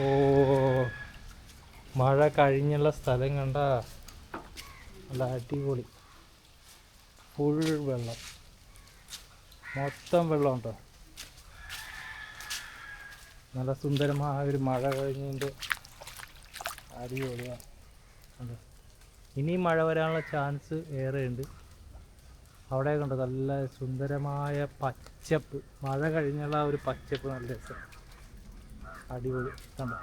ഓ, മഴ കഴിഞ്ഞുള്ള സ്ഥലം കണ്ട നല്ല അടിപൊളി. ഫുൾ വെള്ളം, മൊത്തം വെള്ളം ഉണ്ടോ. നല്ല സുന്ദരമായ ഒരു മഴ കഴിഞ്ഞതിൻ്റെ അടിപൊളിയാണ്. ഇനിയും മഴ വരാനുള്ള ചാൻസ് ഏറെയുണ്ട്. അവിടെ കണ്ടോ നല്ല സുന്ദരമായ പച്ചപ്പ്. മഴ കഴിഞ്ഞുള്ള ഒരു പച്ചപ്പ് നല്ല രസം, അടിപൊളി. കണ്ടോ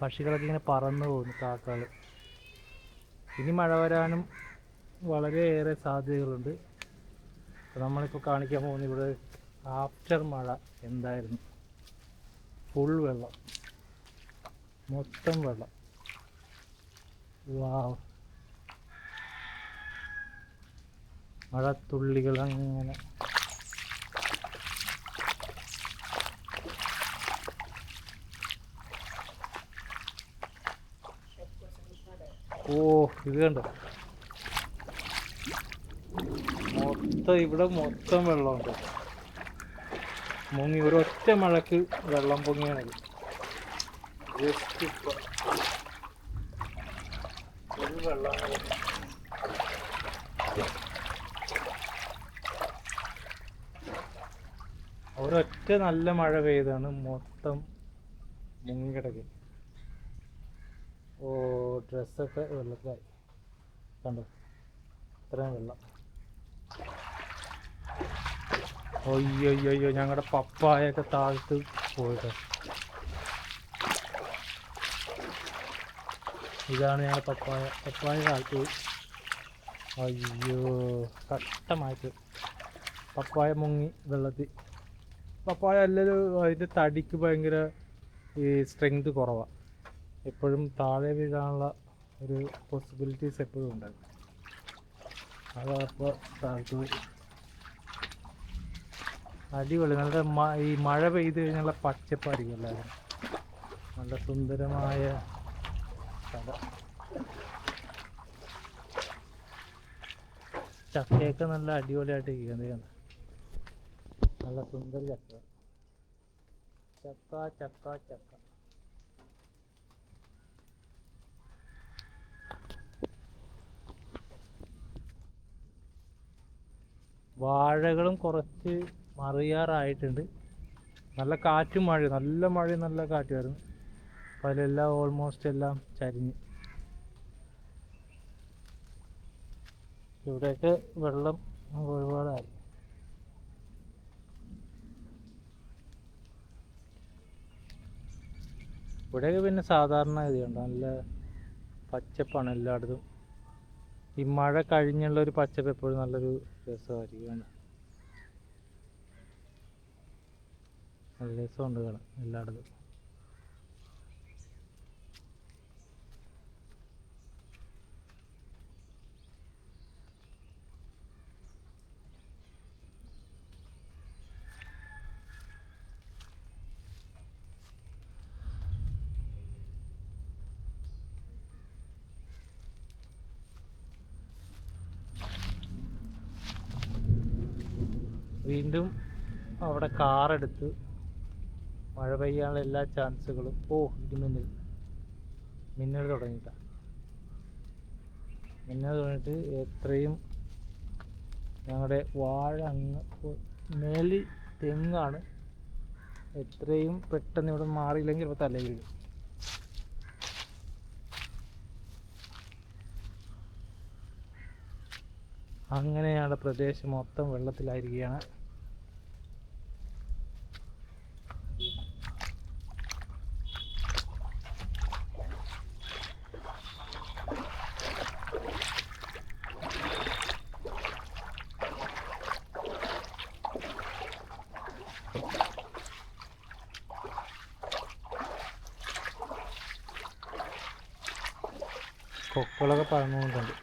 പക്ഷികളൊക്കെ ഇങ്ങനെ പറന്നു പോകുന്നു, കാക്കകൾ. ഇനി മഴ വരാനും വളരെയേറെ സാധ്യതകളുണ്ട്. നമ്മളിപ്പോൾ കാണിക്കാൻ പോകുന്ന ഇവിടെ ആഫ്റ്റർ മഴ എന്തായിരുന്നു. ഫുൾ വെള്ളം, മൊത്തം വെള്ളം. വാവ്, മഴത്തുള്ളികൾ അങ്ങനെ. ഓ, ഇത് കണ്ടോ, മൊത്തം ഇവിടെ മൊത്തം വെള്ളമുണ്ട്. മുങ്ങി ഒരൊറ്റ മഴക്ക് വെള്ളം പൊങ്ങിയാണത്. ജസ്റ്റ് ഇപ്പം ഒരു വെള്ളമാണ്. ഒരൊറ്റ നല്ല മഴ പെയ്താണ് മൊത്തം മുങ്ങിക്കിടക്ക്. ഓ, ഡ്രസ്സൊക്കെ വെള്ളത്തിലായി. കണ്ടോ ഇത്രയും വെള്ളം. അയ്യോ, ഞങ്ങളുടെ പപ്പായൊക്കെ താഴ്ത്ത് പോയിട്ട്. ഇതാണ് ഞങ്ങളുടെ പപ്പായ താഴ്ത്ത് പോയി. അയ്യോ, കഷ്ടമായിട്ട് പപ്പായ മുങ്ങി വെള്ളത്തിൽ. പപ്പായ അല്ലെങ്കിൽ അതിൻ്റെ തടിക്ക് ഭയങ്കര ഈ സ്ട്രെങ്ത് കുറവാണ്. എപ്പോഴും താഴെ വീഴാനുള്ള ഒരു പോസിബിലിറ്റീസ് എപ്പോഴും ഉണ്ടാകും. അതപ്പോൾ താഴ്ത്തു പോയി. അടിപൊളി. നല്ല ഈ മഴ പെയ്ത് കഴിഞ്ഞുള്ള പച്ചപ്പായിരിക്കും എല്ലാവരും. നല്ല സുന്ദരമായ സ്ഥലം. ചക്കയൊക്കെ നല്ല അടിപൊളിയായിട്ട് ഇരിക്കുന്നത്. നല്ല സുന്ദര ചക്ക. വാഴകളും കുറച്ച് മറിയാറായിട്ടുണ്ട്. നല്ല കാറ്റും മഴയും, നല്ല കാറ്റുമായിരുന്നു. അപ്പോൾ അതിലെല്ലാം ഓൾമോസ്റ്റ് എല്ലാം ചരിഞ്ഞ്. ഇവിടെയൊക്കെ വെള്ളം ഒരുപാടായി. ഇവിടെയൊക്കെ പിന്നെ സാധാരണ ഇതുണ്ട്, നല്ല പച്ചപ്പാണ് എല്ലായിടത്തും. ഈ മഴ കഴിഞ്ഞുള്ള ഒരു പച്ചപ്പ് എപ്പോഴും നല്ലൊരു രസമായിരിക്കും. നല്ല രസമുണ്ട് കാണാൻ എല്ലായിടത്തും. വീണ്ടും അവിടെ കാറെടുത്ത് മഴ പെയ്യാനുള്ള എല്ലാ ചാൻസുകളും. ഓ, മിന്നൽ തുടങ്ങിയിട്ടാണ്. മിന്നൽ തുടങ്ങിയിട്ട് എത്രയും ഞങ്ങളുടെ വാഴ അങ്ങ് മേലി തെങ്ങാണ്. എത്രയും പെട്ടെന്ന് ഇവിടെ മാറിയില്ലെങ്കിൽ ഇപ്പോൾ തല വീഴും. അങ്ങനെ ഞങ്ങളുടെ പ്രദേശം മൊത്തം വെള്ളത്തിലായിരിക്കുകയാണ്. കൊക്കുകളൊക്കെ പറന്നുകൊണ്ടുണ്ട്.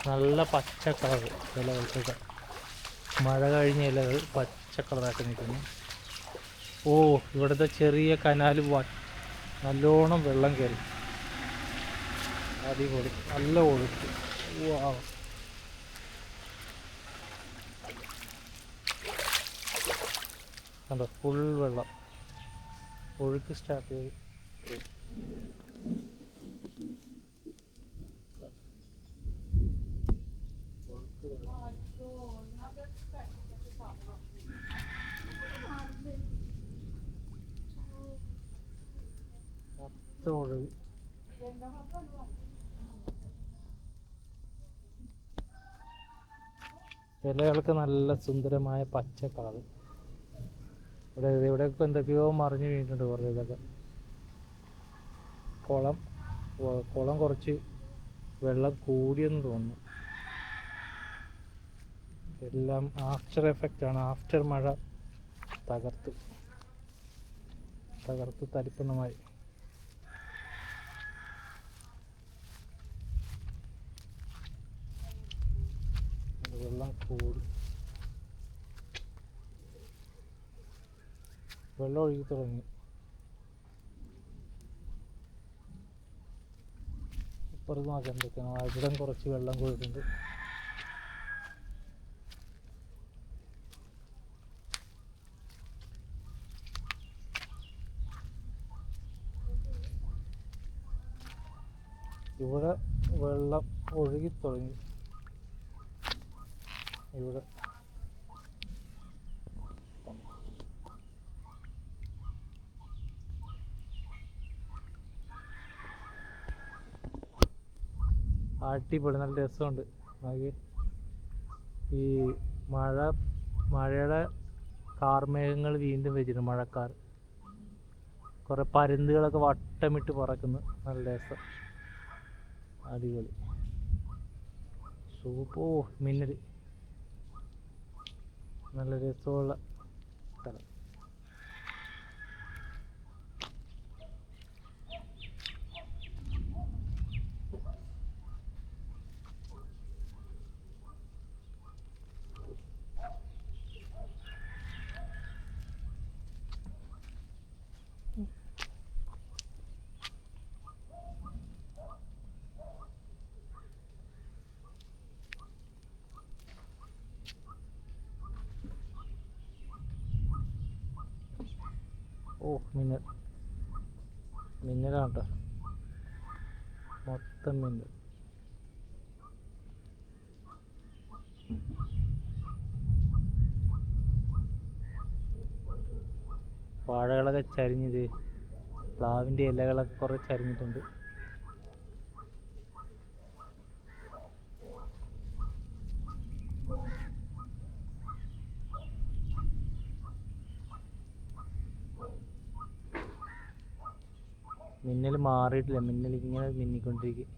നല്ല പച്ച കളർ ഇലകൾക്കൊക്കെ. മഴ കഴിഞ്ഞ ഇലകൾ പച്ച കളറായിട്ട് നിൽക്കുന്നു. ഓ, ഇവിടുത്തെ ചെറിയ കനാൽ നല്ലോണം വെള്ളം കയറി. അടിപൊളി, നല്ല ഒഴുക്ക്. വാവ്. കണ്ടോ, ഫുൾ വെള്ളം, ഒഴുക്ക് സ്റ്റാർട്ട് ചെയ്തു. മൊത്തം ഒഴുകി. ഇലകൾക്ക് നല്ല സുന്ദരമായ പച്ച കളർ. ഇവിടെ ഇപ്പം എന്തൊക്കെയോ മറിഞ്ഞു വീണിട്ടുണ്ട് കുറേ ഇതൊക്കെ. കുളം കുറച്ച് വെള്ളം കൂടിയെന്ന് തോന്നുന്നു. എല്ലാം ആഫ്റ്റർ എഫക്റ്റ് ആണ്. ആഫ്റ്റർ മഴ തകർത്ത് തരിപ്പണമായി. വെള്ളം കൂടി, വെള്ളം ഒഴുകി തുടങ്ങി. ഇപ്പുറത്ത് നോക്കാം എന്തൊക്കെയാണ്. ഇവിടെ കുറച്ച് വെള്ളം കൂടിയിട്ടുണ്ട്. ഇവിടെ വെള്ളം ഒഴുകി തുടങ്ങി. ഇവിടെ അടിപൊളി, നല്ല രസമുണ്ട്. ഈ മഴയുടെ കാർമേഘങ്ങൾ വീണ്ടും വെച്ചിട്ടുണ്ട്. മഴക്കാർ, കുറേ പരുന്തുകളൊക്കെ വട്ടമിട്ട് പറക്കുന്നു. നല്ല രസം, അടിപൊളി, സൂപ്പർ. മിന്നൽ, നല്ല രസമുള്ള സ്ഥലം. ഓ, മിന്നലാണ് കേട്ടോ, മൊത്തം മിന്നൽ. വാഴകളൊക്കെ ചരിഞ്ഞത്, പ്ലാവിൻ്റെ ഇലകളൊക്കെ കുറേ ചരിഞ്ഞിട്ടുണ്ട്. മിന്നൽ മാറിയിട്ടില്ല, മിന്നൽ ഇങ്ങനെ മിന്നിക്കൊണ്ടിരിക്കും.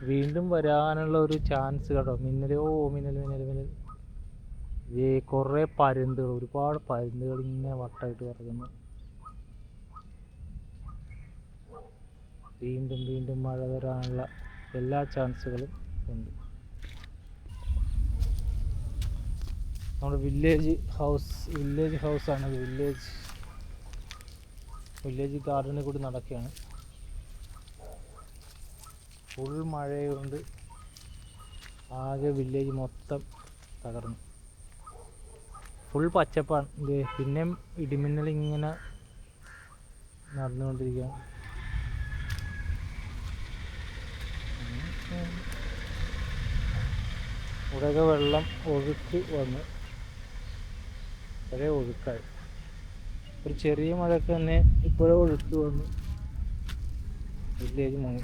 വീണ്ടും വരാനുള്ള ഒരു ചാൻസ് കേട്ടോ. മിന്നൽ, ഓ മിന്നൽ. കുറേ പരുന്തുകൾ, ഒരുപാട് പരുന്തുകൾ ഇങ്ങനെ വട്ടമായിട്ട് പറക്കുന്നു. വീണ്ടും മഴ വരാനുള്ള എല്ലാ ചാൻസുകളും ഉണ്ട്. നമ്മുടെ വില്ലേജ് ഹൗസാണ്. വില്ലേജ് ഗാർഡനിൽ കൂടി നടക്കുകയാണ്. ഫുൾ മഴയുണ്ട്, ആകെ വില്ലേജ് മൊത്തം തകർന്നു. ഫുൾ പച്ചപ്പാണ്. പിന്നെയും ഇടിമിന്നൽ ഇങ്ങനെ നടന്നുകൊണ്ടിരിക്കുകയാണ്. ഇവിടെയൊക്കെ വെള്ളം ഒഴുക്ക് വന്ന് വളരെ ഒഴുക്കായി. ഒരു ചെറിയ മഴയ്ക്ക് തന്നെ ഇപ്പോഴും ഒഴുക്ക് വന്നു വില്ലേജ് മുങ്ങി.